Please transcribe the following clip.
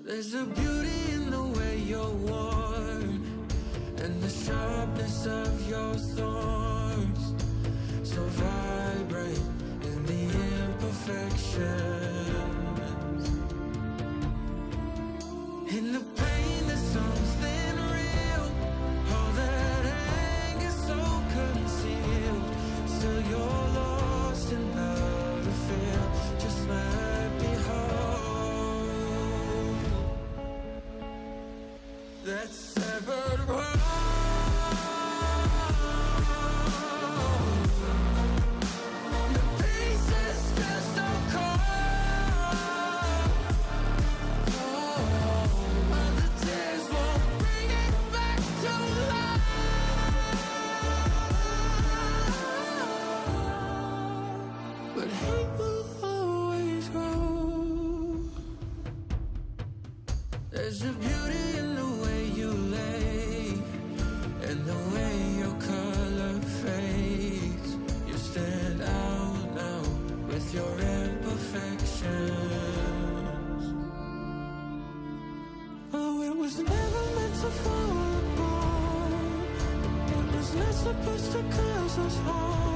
There's a beauty in the way you're worn, and the sharpness of your thorns, so vibrant in the imperfections. In the pain there's something real, all that anger's so concealed. Still you're lost in how to feel, just let me hold that severed world. There's a beauty in the way you lay, and the way your color fades. You stand out now with your imperfections. Oh, it was never meant to fall apart. It was not supposed to cause us harm.